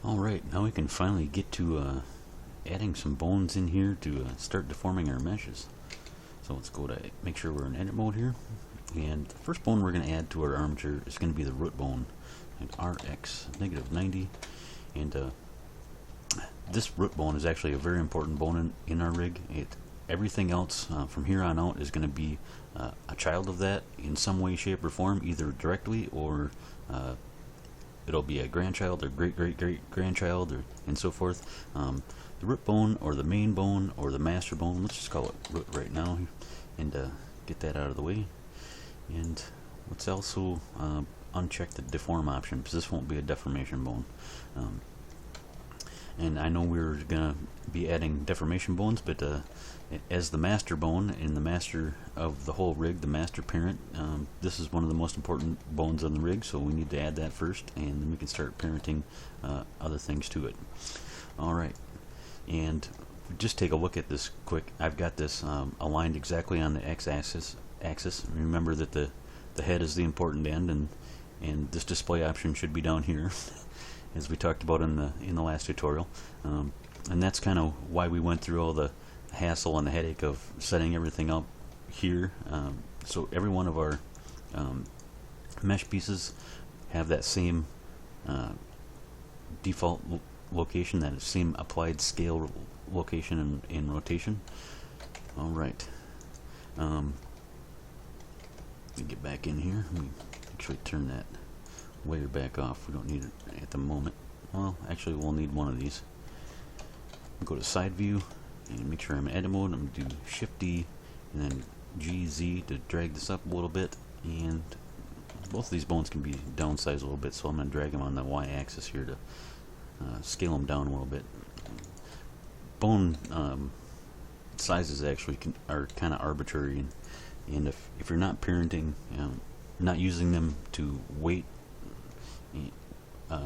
Alright, now we can finally get to adding some bones in here to start deforming our meshes. So let's go to make sure we're in edit mode here. And the first bone we're going to add to our armature is going to be the root bone at RX -90. And this root bone is actually a very important bone in our rig. Everything else from here on out is going to be a child of that in some way, shape, or form, either directly or it'll be a grandchild or great-great-great-grandchild, or and so forth. The root bone or the main bone or the master bone, let's just call it root right now, and get that out of the way. And let's also uncheck the deform option, because this won't be a deformation bone. And I know we're going to be adding deformation bones, but as the master bone and the master of the whole rig, the master parent, this is one of the most important bones on the rig, so we need to add that first, and then we can start parenting other things to it. Alright, and just take a look at this quick. I've got this aligned exactly on the x-axis. Remember that the head is the important end, and this display option should be down here, as we talked about in the last tutorial. And that's kind of why we went through all the hassle and the headache of setting everything up here. So every one of our mesh pieces have that same default location, that same applied scale location in rotation. Alright, let me get back in here. Let me actually turn that layer back off. We don't need it at the moment. Well, actually we'll need one of these. Go to side view and make sure I'm in edit mode. I'm going to do Shift D and then GZ to drag this up a little bit, and both of these bones can be downsized a little bit, so I'm going to drag them on the Y axis here to scale them down a little bit. Bone sizes actually are kind of arbitrary, and if you're not parenting, not using them to weight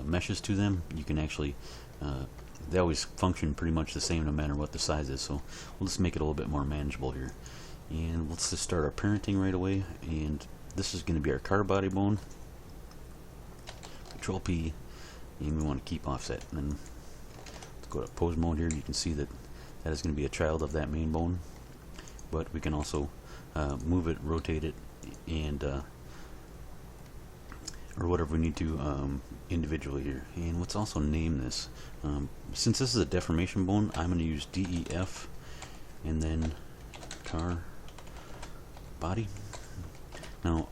meshes to them, you can actually they always function pretty much the same no matter what the size is, so we'll just make it a little bit more manageable here. And let's just start our parenting right away, and this is going to be our car body bone. Control P, and we want to keep offset, and then let's go to pose mode here. You can see that that is going to be a child of that main bone, but we can also move it, rotate it, and or whatever we need to individually here. And let's also name this. Since this is a deformation bone, I'm going to use DEF and then car body. Now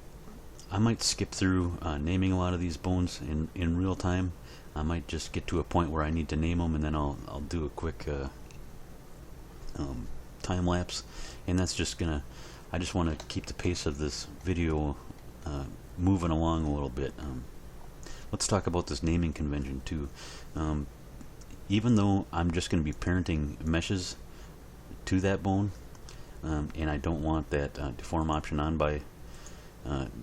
I might skip through naming a lot of these bones in real time. I might just get to a point where I need to name them, and then I'll do a quick time lapse, and that's just gonna, I just want to keep the pace of this video moving along a little bit. Let's talk about this naming convention too. Even though I'm just going to be parenting meshes to that bone, and I don't want that deform option on by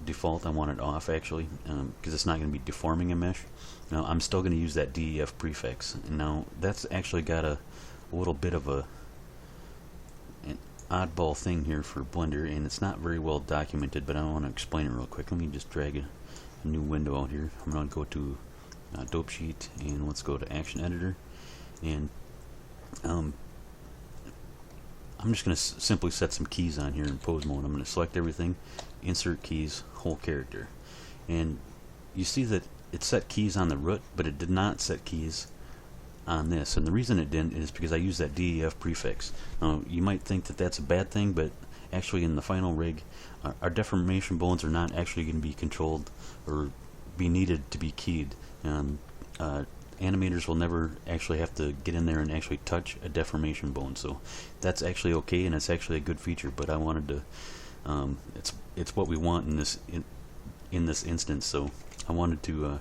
default, I want it off actually, because it's not going to be deforming a mesh. Now I'm still going to use that DEF prefix. Now that's actually got a little bit of an oddball thing here for Blender, and it's not very well documented, but I want to explain it real quick. Let me just drag a new window out here. I'm going to go to dope sheet, and let's go to action editor, and I'm just going to simply set some keys on here in pose mode. I'm going to select everything, insert keys, whole character, and you see that it set keys on the root, but it did not set keys on this, and the reason it didn't is because I used that DEF prefix. Now you might think that that's a bad thing, but actually in the final rig, our deformation bones are not actually going to be controlled or be needed to be keyed. Animators will never actually have to get in there and actually touch a deformation bone, so that's actually okay, and it's actually a good feature. But I wanted to, it's what we want in this instance, so I wanted to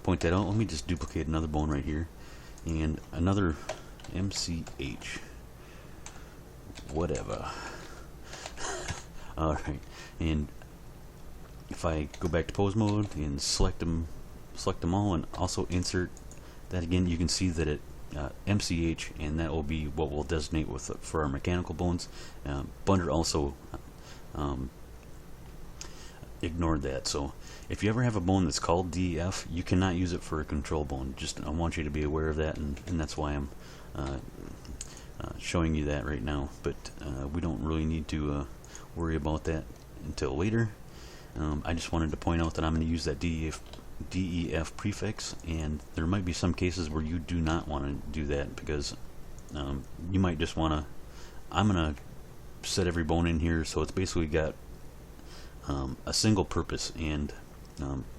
point that out. Let me just duplicate another bone right here, and another MCH, whatever. Alright, and if I go back to pose mode and select them all, and also insert that again, you can see that it MCH, and that will be what we'll designate with for our mechanical bones. Blender also ignored that. So if you ever have a bone that's called DEF, you cannot use it for a control bone. Just I want you to be aware of that, and that's why I'm showing you that right now. But we don't really need to worry about that until later. I just wanted to point out that I'm going to use that DEF prefix, and there might be some cases where you do not want to do that, because you might just want to, I'm going to set every bone in here so it's basically got a single purpose, and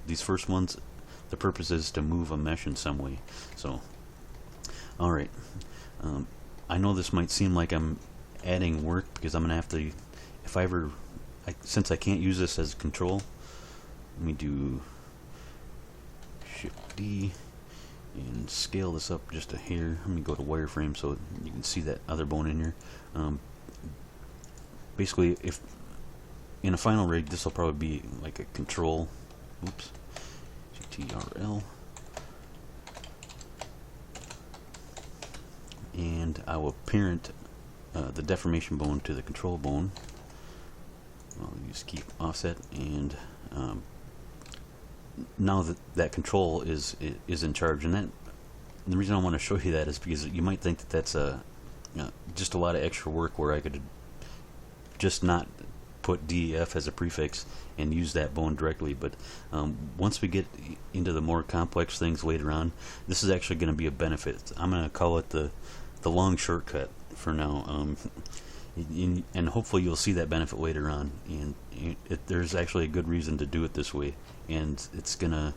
these first ones, the purpose is to move a mesh in some way. So alright, I know this might seem like I'm adding work, because I'm going to have to, if I ever, since I can't use this as control, let me do Shift D and scale this up just a hair. Let me go to wireframe so you can see that other bone in here. Basically, if in a final rig, this will probably be like a control. Oops, CTRL, and I will parent the deformation bone to the control bone. I'll just keep offset, and now that control is in charge, and the reason I want to show you that is because you might think that that's just a lot of extra work, where I could just not put DEF as a prefix and use that bone directly. But once we get into the more complex things later on, this is actually going to be a benefit. I'm going to call it the long shortcut for now. And hopefully you'll see that benefit later on, and there's actually a good reason to do it this way, and it's gonna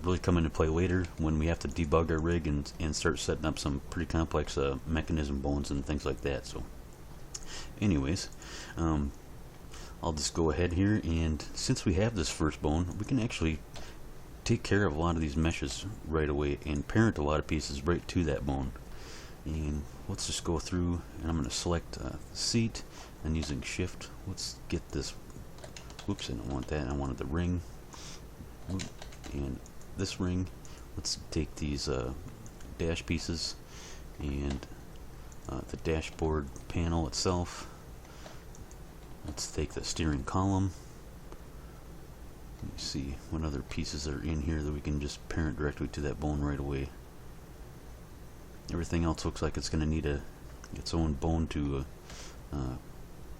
really come into play later when we have to debug our rig and start setting up some pretty complex mechanism bones and things like that. So anyways, I'll just go ahead here, and since we have this first bone, we can actually take care of a lot of these meshes right away and parent a lot of pieces right to that bone. And let's just go through, and I'm going to select seat, and using shift, let's get this, whoops, I don't want that, I wanted the ring, and this ring. Let's take these dash pieces and the dashboard panel itself. Let's take the steering column. Let me see what other pieces are in here that we can just parent directly to that bone right away. Everything else looks like it's going to need its own bone to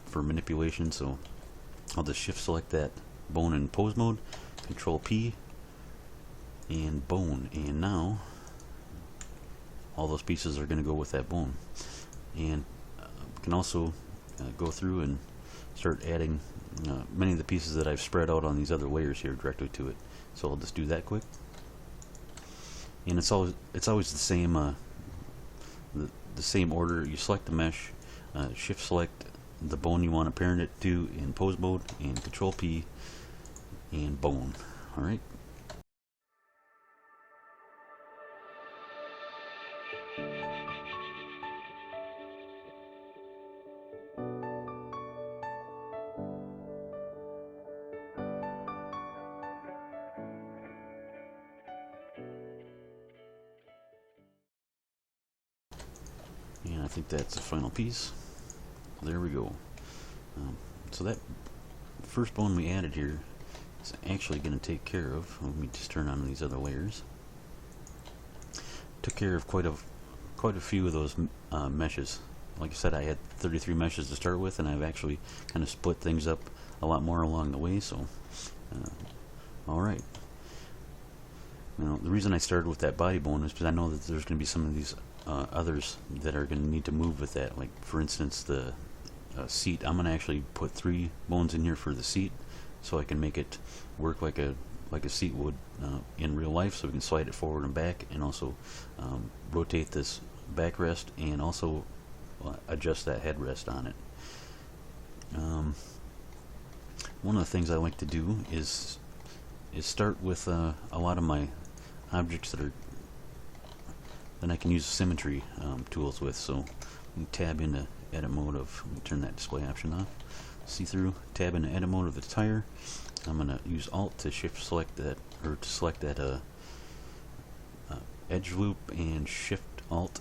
for manipulation, so I'll just shift select that bone in pose mode, Control P, and bone, and now all those pieces are going to go with that bone. And we can also go through and start adding many of the pieces that I've spread out on these other layers here directly to it. So I'll just do that quick, and it's always the same. The same order. You select the mesh, shift select the bone you want to parent it to in pose mode, and Control P, and bone. Alright. And I think that's the final piece. There we go. So that first bone we added here is actually going to take care of, let me just turn on these other layers. Took care of quite a few of those meshes. Like I said, I had 33 meshes to start with, and I've actually kind of split things up a lot more along the way. So alright. Now the reason I started with that body bone is because I know that there's going to be some of these others that are going to need to move with that. Like for instance the seat. I'm going to actually put 3 bones in here for the seat, so I can make it work like a seat would in real life. So we can slide it forward and back, and also rotate this backrest, and also adjust that headrest on it. One of the things I like to do is start with a lot of my objects that I can use symmetry tools with. So we tab into edit mode of, let me turn that display option off, see through, tab into edit mode of the tire. I'm going to use Alt to shift select that, or to select that edge loop, and Shift Alt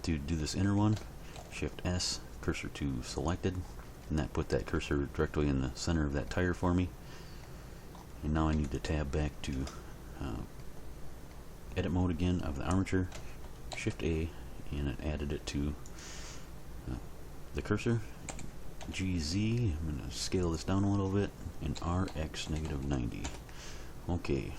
to do this inner one, Shift S, cursor to selected, and that put that cursor directly in the center of that tire for me. And now I need to tab back to edit mode again of the armature, Shift A, and it added it to the cursor. Xyz, I'm going to scale this down a little bit, and Rx -90. Okay.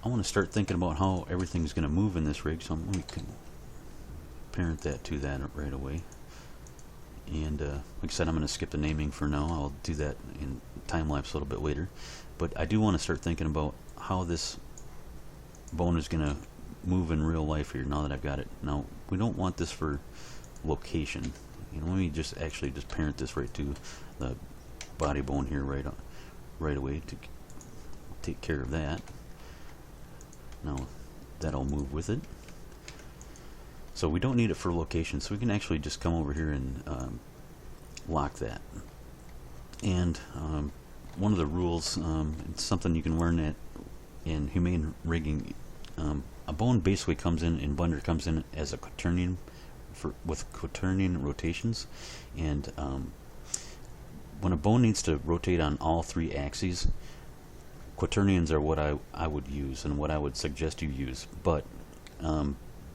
I want to start thinking about how everything's going to move in this rig, so I'm going to parent that to that right away. And like I said, I'm going to skip the naming for now. I'll do that in time-lapse a little bit later. But I do want to start thinking about how this bone is going to move in real life here now that I've got it. Now, we don't want this for location. Let me just actually just parent this right to the body bone here right away to take care of that. Now, that'll move with it. So we don't need it for location, so we can actually just come over here and lock that. And one of the rules, it's something you can learn in humane rigging. A bone basically comes in, and Blender comes in as a quaternion with quaternion rotations. And when a bone needs to rotate on all three axes, quaternions are what I would use and what I would suggest you use. But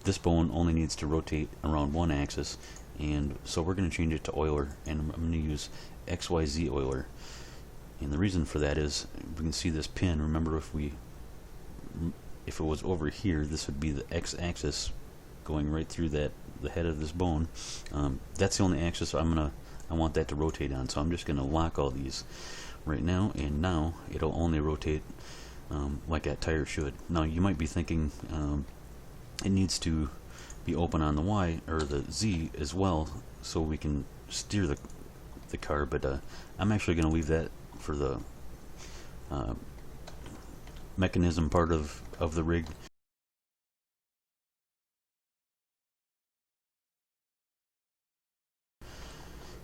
this bone only needs to rotate around one axis, and so we're going to change it to Euler, and I'm going to use Xyz Euler. And the reason for that is we can see this pin. Remember, if it was over here, this would be the x-axis going right through the head of this bone. That's the only axis I want that to rotate on. So I'm just going to lock all these right now, and now it'll only rotate like that tire should. Now you might be thinking it needs to be open on the Y or the Z as well, so we can steer the car. But I'm actually going to leave that for the mechanism part of the rig.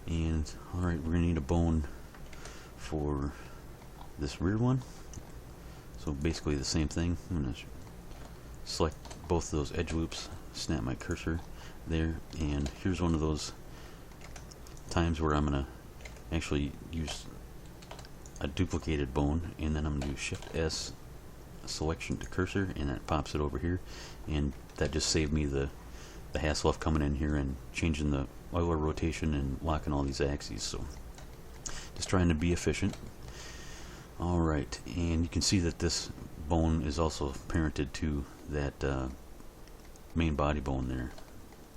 And alright, we're going to need a bone for this rear one. So basically the same thing. I'm going to select both of those edge loops, snap my cursor there, and here's one of those times where I'm going to actually use a duplicated bone, and then I'm going to do Shift S, selection to cursor, and that pops it over here. And that just saved me the hassle of coming in here and changing the Euler rotation and locking all these axes. So just trying to be efficient. Alright, and you can see that this bone is also parented to that main body bone there,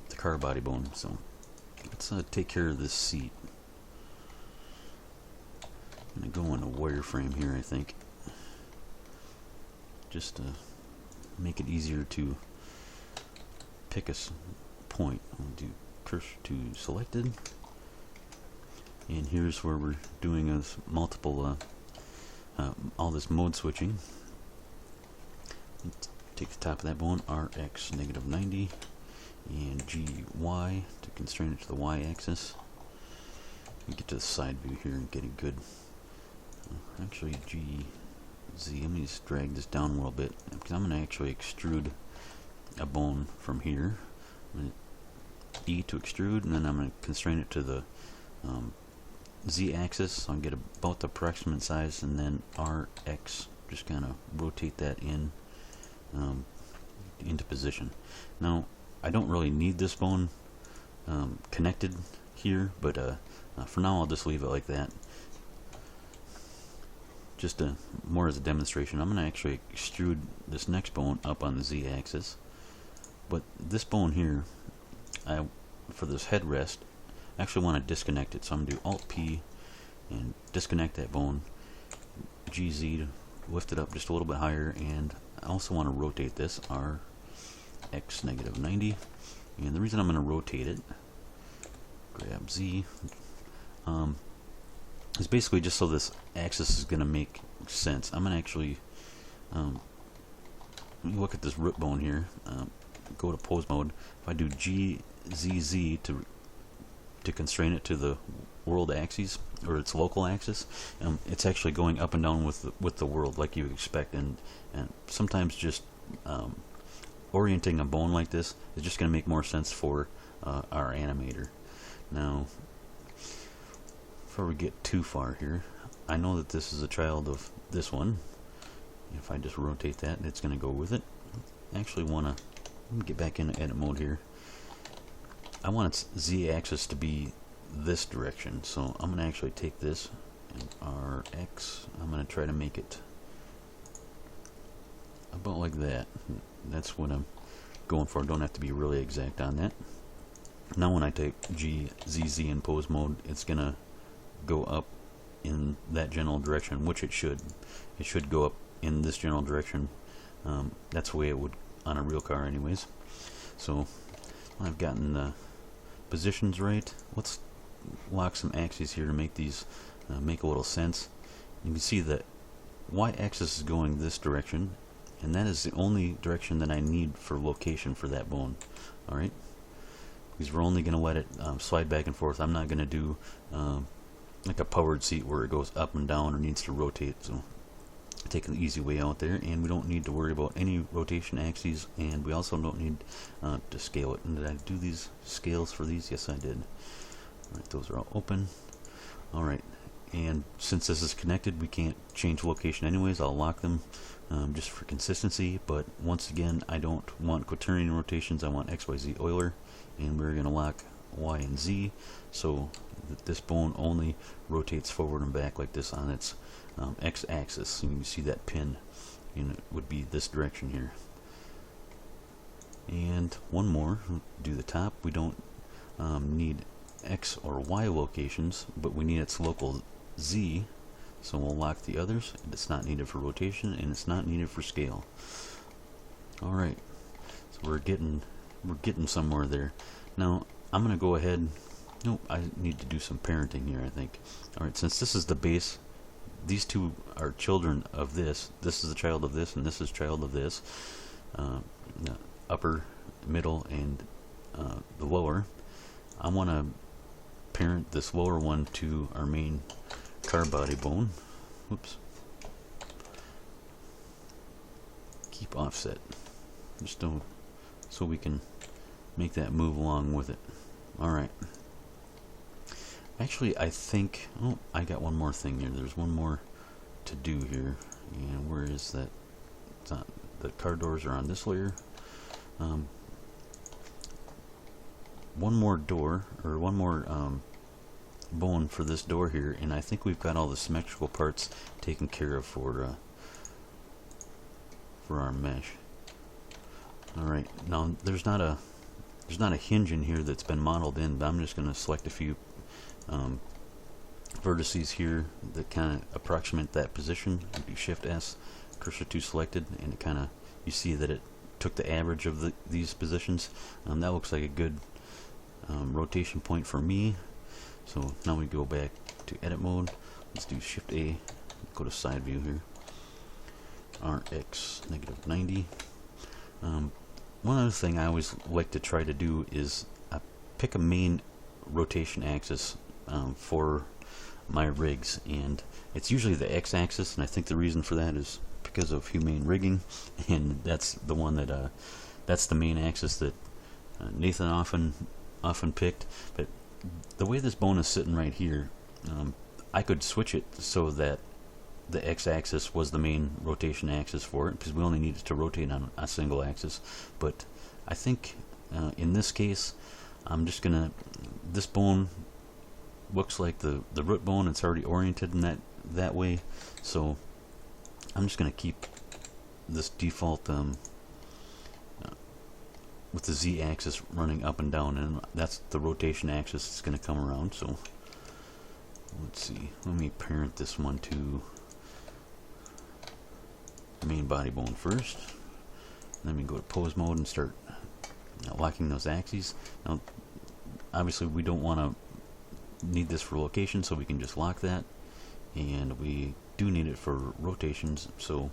the car body bone. So let's take care of this seat. I'm going to go in a wireframe here, I think, just to make it easier to pick a point. I'll do cursor to selected, and here's where we're doing multiple all this mode switching. Let's take the top of that bone, Rx -90, and GY to constrain it to the Y axis. Get to the side view here and get it good. Actually, GZ, let me just drag this down a little bit, because I'm going to actually extrude a bone from here. I'm going to E to extrude, and then I'm going to constrain it to the Z axis, so I get about the approximate size, and then RX, just kind of rotate that into position. Now, I don't really need this bone connected here, but for now I'll just leave it like that. Just more as a demonstration. I'm going to actually extrude this next bone up on the Z axis, but this bone here, for this headrest, I actually want to disconnect it, so I'm going to do Alt P and disconnect that bone, GZ to lift it up just a little bit higher, and I also want to rotate this, RX -90. And the reason I'm going to rotate it, grab Z, is basically just so this axis is going to make sense. I'm going to actually look at this root bone here, go to pose mode. If I do GZZ to constrain it to the world axis, or its local axis, it's actually going up and down with the world like you would expect. And sometimes just orienting a bone like this is just going to make more sense for our animator. Now, before we get too far here, I know that this is a child of this one. If I just rotate that, it's going to go with it. I actually want to get back into edit mode here. I want its z-axis to be this direction, so I'm going to actually take this and Rx, I'm going to try to make it about like that. That's what I'm going for. Don't have to be really exact on that. Now when I type GZZ in pose mode, it's going to go up in that general direction, which it should. It should go up in this general direction. That's the way it would on a real car anyways. So I've gotten the positions right. Let's lock some axes here to make these make a little sense. You can see that y-axis is going this direction, and that is the only direction that I need for location for that bone. Alright, because we're only going to let it slide back and forth. I'm not going to do like a powered seat where it goes up and down or needs to rotate. So take the easy way out there, and we don't need to worry about any rotation axes, and we also don't need to scale it. And did I do these scales for these? Yes, I did. Alright, those are all open. Alright, and since this is connected, we can't change location anyways. I'll lock them just for consistency, but once again, I don't want quaternion rotations. I want XYZ Euler, and we're going to lock Y and Z so that this bone only rotates forward and back like this on its x-axis. And you can see that pin, and it would be this direction here. And one more, do the top. We don't need X or Y locations, but we need its local Z, so we'll lock the others. It's not needed for rotation, and it's not needed for scale. Alright, so we're getting somewhere there. Now I'm gonna go ahead. Nope, I need to do some parenting here, I think. Alright, since this is the base, these two are children of this. This is the child of this, and this is child of this. The upper, middle, and the lower. I want to parent this lower one to our main car body bone. Whoops. Keep offset. Just don't, so we can make that move along with it. Alright. Actually, I think, oh, I got one more thing here. There's one more to do here. And where is that? It's not, the car doors are on this layer. One more door, or one more bone for this door here, and I think we've got all the symmetrical parts taken care of for our mesh. Alright, now there's not a hinge in here that's been modeled in, but I'm just going to select a few vertices here that kind of approximate that position. Do Shift S, cursor to selected, and it kind of, you see that it took the average of these positions. That looks like a good rotation point for me. So now we go back to edit mode. Let's do Shift A, go to side view here. RX -90. One other thing I always like to try to do is pick a main rotation axis for my rigs, and it's usually the x-axis, and I think the reason for that is because of humane rigging, and that's the one that that's the main axis that Nathan often picked. But the way this bone is sitting right here, I could switch it so that the x-axis was the main rotation axis for it, because we only needed to rotate on a single axis. But I think in this case, I'm just gonna, this bone looks like the root bone. It's already oriented in that way, so I'm just gonna keep this default with the z-axis running up and down, and that's the rotation axis that's going to come around. So let's see, let me parent this one to the main body bone first. Then we go to pose mode and start locking those axes. Now obviously we don't want to need this for location, so we can just lock that, and we do need it for rotations, so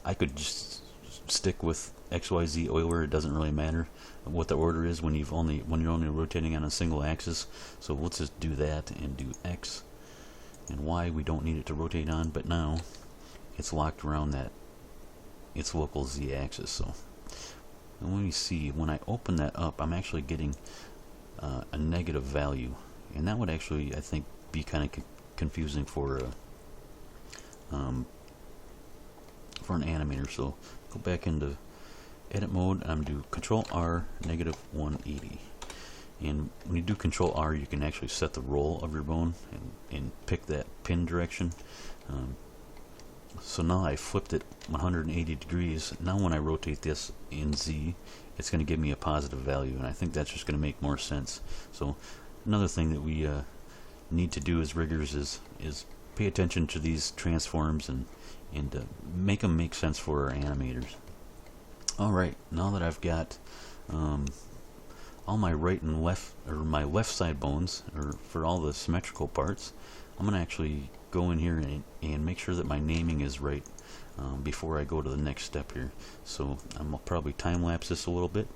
I could just stick with XYZ Euler. It doesn't really matter what the order is when you're only rotating on a single axis. So let's just do that and do X and Y. We don't need it to rotate on, but now it's locked around its local Z axis. So and let me see, when I open that up, I'm actually getting a negative value and that would actually, I think, be kind of confusing for an animator. So go back into edit mode. I'm do Control R -180, and when you do Control R, you can actually set the roll of your bone and pick that pin direction. So now I flipped it 180 degrees. Now when I rotate this in Z, it's going to give me a positive value, and I think that's just going to make more sense. So another thing that we need to do as riggers is pay attention to these transforms and make them make sense for our animators. Alright, now that I've got all my right and left, or my left side bones, or for all the symmetrical parts, I'm going to actually go in here and make sure that my naming is right before I go to the next step here. So I'm going to probably time lapse this a little bit.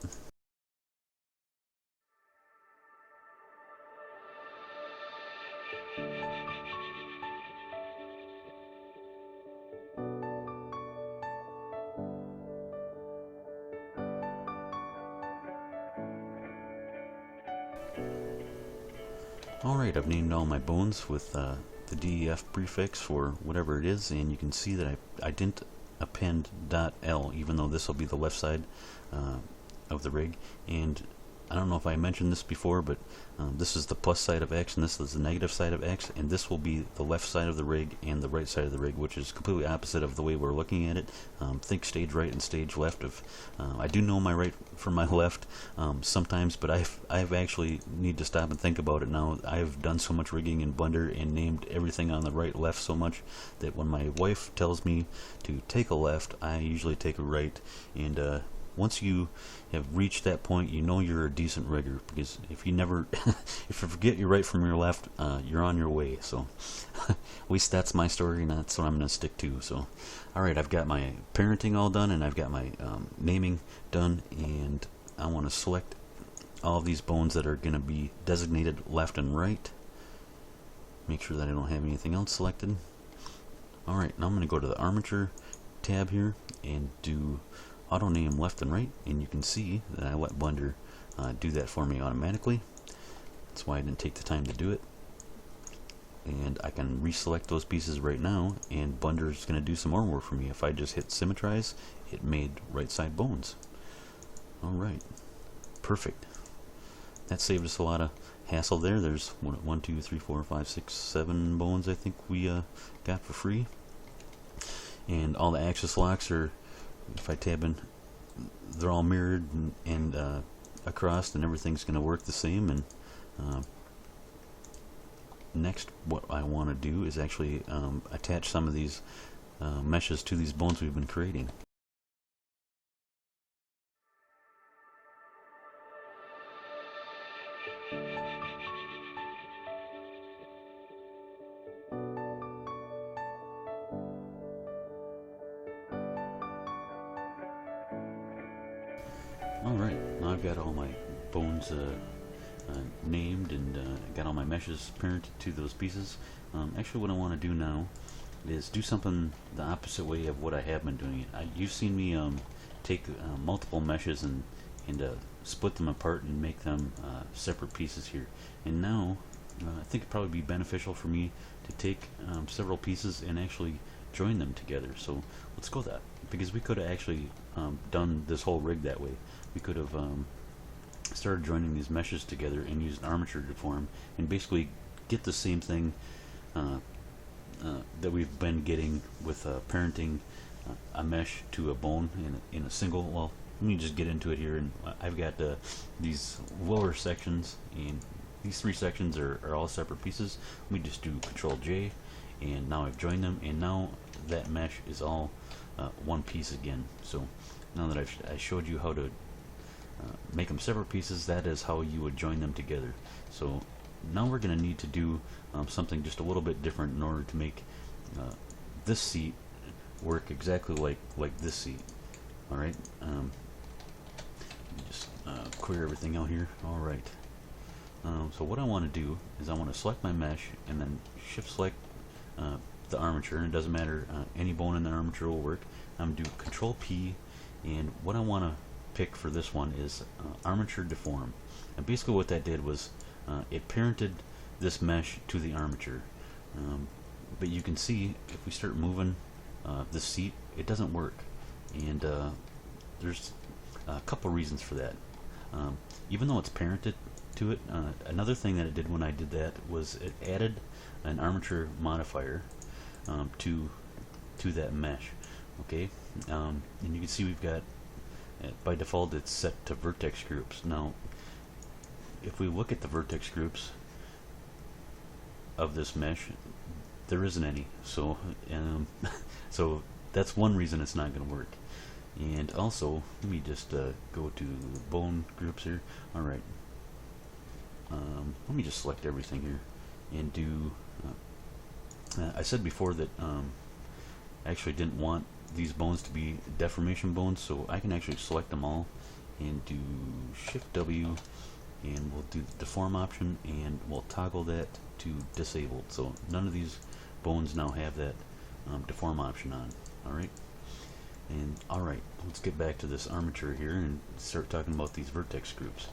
Alright, I've named all my bones with the DEF prefix for whatever it is, and you can see that I didn't append .L, even though this will be the left side of the rig. And I don't know if I mentioned this before, but this is the plus side of X and this is the negative side of X, and this will be the left side of the rig and the right side of the rig, which is completely opposite of the way we're looking at it. Think stage right and stage left. I do know my right from my left sometimes, but I've actually need to stop and think about it now. I've done so much rigging in Blender and named everything on the right left so much that when my wife tells me to take a left, I usually take a right. And once you have reached that point, you know you're a decent rigger, because if you never if you forget your right from your left, you're on your way. So at least that's my story, and that's what I'm going to stick to. So alright, I've got my parenting all done, and I've got my naming done, and I want to select all of these bones that are going to be designated left and right. Make sure that I don't have anything else selected. Alright, now I'm going to go to the Armature tab here and do auto name left and right, and you can see that I let Blender do that for me automatically. That's why I didn't take the time to do it. And I can reselect those pieces right now, and Blender is going to do some more work for me. If I just hit symmetrize, it made right side bones. Alright, perfect. That saved us a lot of hassle there. There's 1, 2, 3, 4, 5, 6, 7 bones I think we got for free. And all the axis locks are, if I tab in, they're all mirrored and across, and everything's going to work the same. And next, what I want to do is actually attach some of these meshes to these bones we've been creating. Alright, now I've got all my bones named, and got all my meshes parented to those pieces. Actually, what I want to do now is do something the opposite way of what I have been doing it. You've seen me take multiple meshes and split them apart and make them separate pieces here. And now I think it'd probably be beneficial for me to take several pieces and actually join them together. So let's go that, because we could have actually done this whole rig that way. We could have started joining these meshes together and used Armature Deform and basically get the same thing that we've been getting with parenting a mesh to a bone in a single. Well, let me just get into it here. And I've got these lower sections, and these 3 sections are all separate pieces. We just do Control J, and now I've joined them, and now that mesh is all one piece again. So now that I showed you how to make them separate pieces, that is how you would join them together. So now we're going to need to do something just a little bit different in order to make this seat work exactly like this seat. Alright, just clear everything out here. Alright, so what I want to do is I want to select my mesh and then shift select the armature, and it doesn't matter, any bone in the armature will work. I'm going to do Control P, and what I want to pick for this one is Armature Deform. And basically what that did was it parented this mesh to the armature. But you can see if we start moving this seat, it doesn't work, and there's a couple reasons for that. Even though it's parented to it, another thing that it did when I did that was it added an armature modifier to that mesh. Okay, and you can see we've got, by default it's set to vertex groups. Now if we look at the vertex groups of this mesh, there isn't any, so so that's one reason it's not going to work. And also, let me just go to bone groups here. Alright, let me just select everything here and do I said before that I actually didn't want these bones to be deformation bones, so I can actually select them all and do Shift W, and we'll do the deform option, and we'll toggle that to disabled, so none of these bones now have that deform option on. Alright, and alright, let's get back to this armature here and start talking about these vertex groups.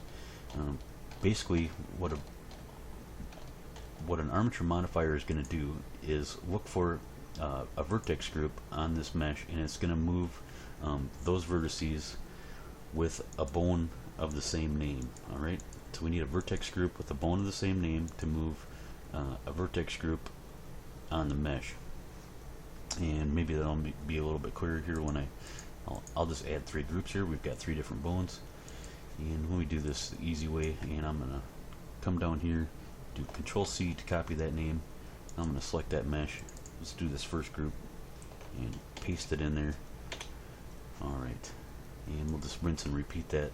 Basically what an armature modifier is going to do is look for a vertex group on this mesh, and it's going to move those vertices with a bone of the same name. Alright, so we need a vertex group with a bone of the same name to move a vertex group on the mesh. And maybe that'll be a little bit clearer here when I'll just add 3 groups here. We've got 3 different bones, and when we do this the easy way, and I'm gonna come down here, do Control C to copy that name. I'm gonna select that mesh. Let's do this first group and paste it in there. Alright, and we'll just rinse and repeat that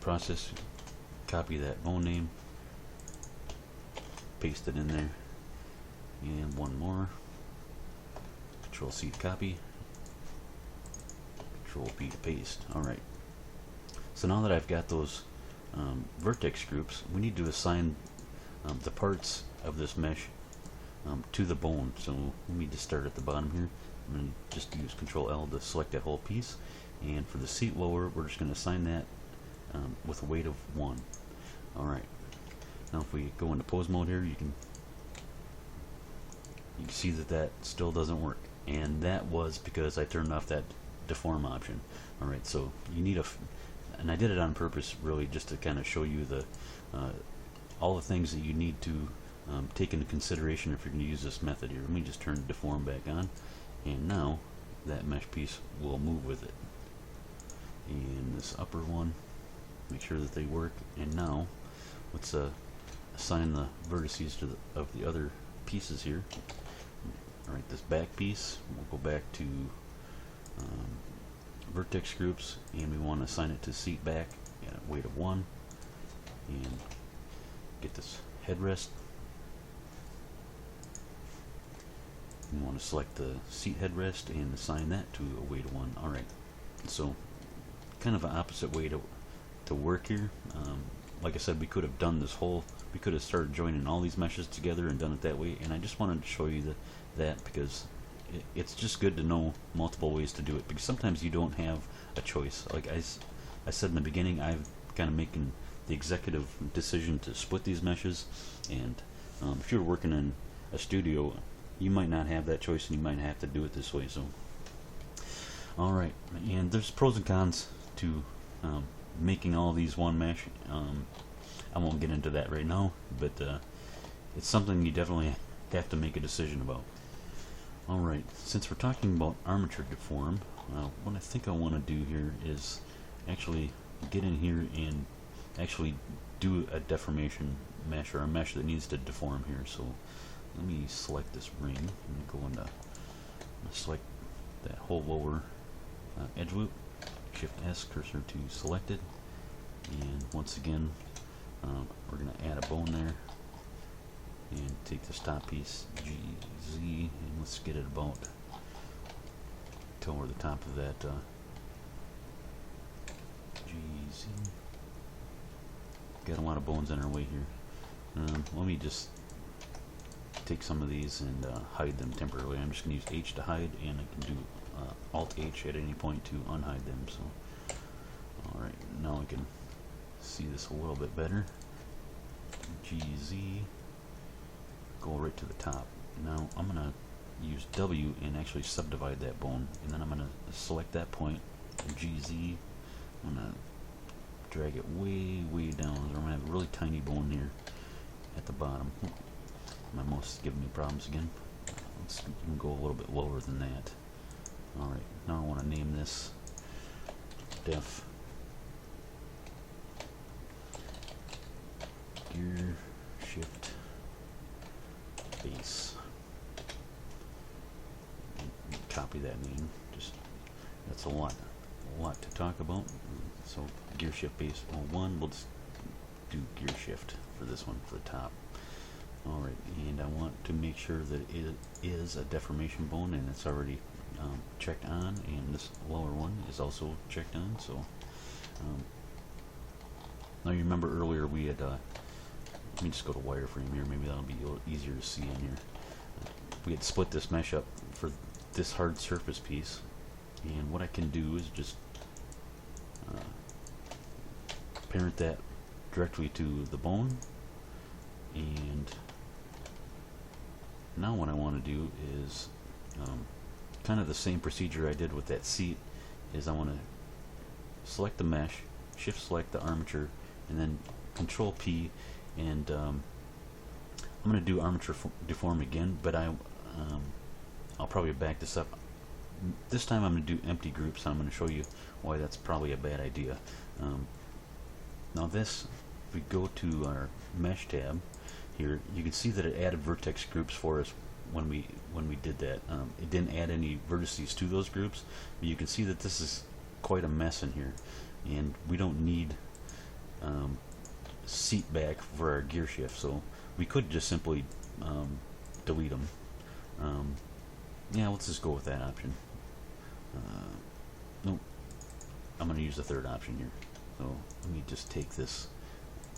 process. Copy that bone name, paste it in there, and one more. Control C to copy, Control P to paste. Alright, so now that I've got those vertex groups, we need to assign the parts of this mesh to the bone. So let me just start at the bottom here. I'm going to just use Control L to select that whole piece, and for the seat lower, we're just going to assign that with a weight of 1. Alright, now if we go into pose mode here, you can see that still doesn't work, and that was because I turned off that deform option. Alright, so you need and I did it on purpose, really, just to kind of show you all the things that you need to take into consideration if you're going to use this method here. Let me just turn the deform back on, and now that mesh piece will move with it. And this upper one, make sure that they work. And now let's assign the vertices of the other pieces here. Alright, this back piece, we'll go back to vertex groups, and we want to assign it to seat back at a weight of 1, and get this headrest. We want to select the seat headrest and assign that to a weight of 1. Alright, so kind of an opposite way to work here. Like I said, we could have done we could have started joining all these meshes together and done it that way, and I just wanted to show you that because it's just good to know multiple ways to do it, because sometimes you don't have a choice. Like I said in the beginning, I'm kind of making the executive decision to split these meshes, and if you're working in a studio, you might not have that choice, and you might have to do it this way. So alright, and there's pros and cons to making all these one mesh. I won't get into that right now, but it's something you definitely have to make a decision about. Alright, since we're talking about Armature Deform, what I think I want to do here is actually get in here and actually do a deformation mesh, or a mesh that needs to deform here. So let me select this ring and go into, select that whole lower edge loop, Shift S, cursor to selected, and once again we're going to add a bone there, and take this top piece, Xyz, and let's get it about till we're the top of that Xyz. Got a lot of bones in our way here. Let me just take some of these and hide them temporarily. I'm just going to use H to hide, and I can do Alt H at any point to unhide them. So, alright, now I can see this a little bit better. Xyz, go right to the top. Now I'm going to use W and actually subdivide that bone, and then I'm going to select that point, Xyz. I'm going to drag it way down. I'm going to have a really tiny bone here at the bottom. My mouse is giving me problems again. Let's even go a little bit lower than that. Alright, now I want to name this def gear shift base. Copy that name. Just that's a lot to talk about. So gear shift base 01. We'll just do gear shift for this one for the top. Alright, and I want to make sure that it is a deformation bone, and it's already checked on, and this lower one is also checked on. So now you remember earlier we had let me just go to wireframe here, maybe that'll be a little easier to see in here. We had split this mesh up for this hard surface piece, and what I can do is just parent that directly to the bone, and now what I want to do is kind of the same procedure I did with that seat. Is I want to select the mesh, shift select the armature, and then Control P, and I'm going to do Armature Deform again, but I'll probably back this up. This time I'm going to do empty groups, and I'm going to show you why that's probably a bad idea. Now this, if we go to our Mesh tab here, you can see that it added vertex groups for us when we did that. It didn't add any vertices to those groups, but you can see that this is quite a mess in here, and we don't need seat back for our gear shift, so we could just simply delete them. Yeah, let's just go with that option. Nope, I'm going to use the third option here. So let me just take this.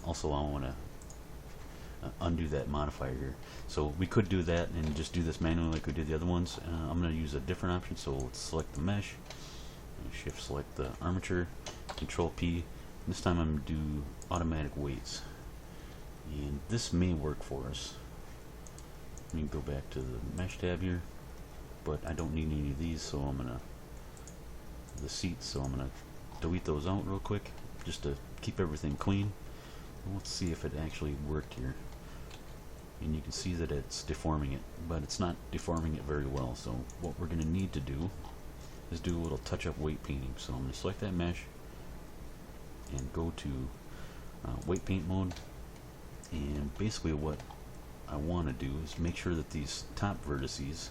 Also, I want to undo that modifier here. So we could do that and just do this manually like we did the other ones. I'm going to use a different option, so let's select the mesh, shift select the armature, Control P. This time I'm going to do automatic weights, and this may work for us. Let me go back to the mesh tab here, but I don't need any of these, so I'm going to the seats, so I'm going to delete those out real quick just to keep everything clean. Let's see if it actually worked here. And you can see that it's deforming it, but it's not deforming it very well. So what we're going to need to do is do a little touch-up weight painting. So I'm going to select that mesh and go to weight paint mode. And basically what I want to do is make sure that these top vertices,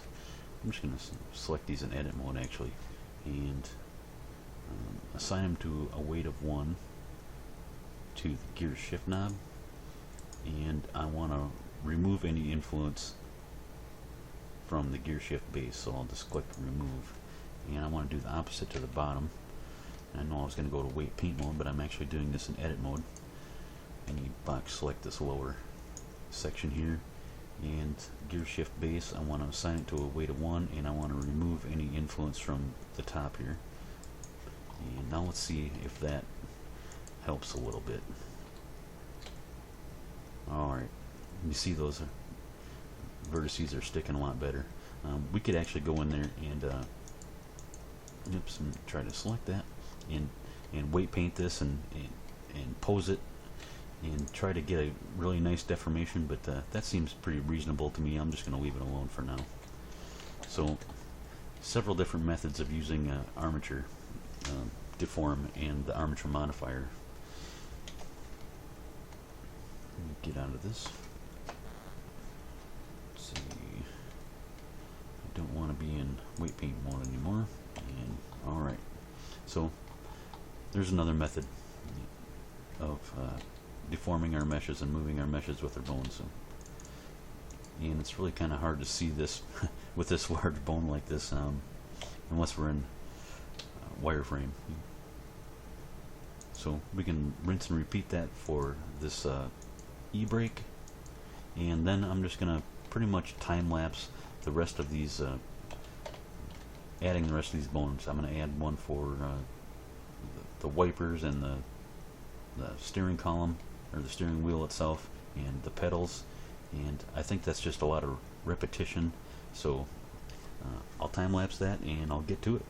I'm just going to select these in edit mode actually, and assign them to a weight of 1 to the gear shift knob, and I want to remove any influence from the gear shift base, so I'll just click remove, and I want to do the opposite to the bottom. And I know I was going to go to weight paint mode, but I'm actually doing this in edit mode. I need box select this lower section here, and gear shift base, I want to assign it to a weight of 1, and I want to remove any influence from the top here. And now let's see if that helps a little bit. Alright, you see those vertices are sticking a lot better. We could actually go in there and and try to select that and weight paint this and pose it and try to get a really nice deformation, but that seems pretty reasonable to me. I'm just going to leave it alone for now. So several different methods of using Armature Deform and the armature modifier. Let me get out of this. Let's see. I don't want to be in weight paint mode anymore. And alright, so there's another method of deforming our meshes and moving our meshes with our bones. And it's really kind of hard to see this with this large bone like this unless we're in wireframe. So we can rinse and repeat that for this e-brake, and then I'm just gonna pretty much time lapse the rest of these, adding the rest of these bones. I'm gonna add one for the wipers and the steering column, or the steering wheel itself, and the pedals, and I think that's just a lot of repetition. So I'll time lapse that and I'll get to it.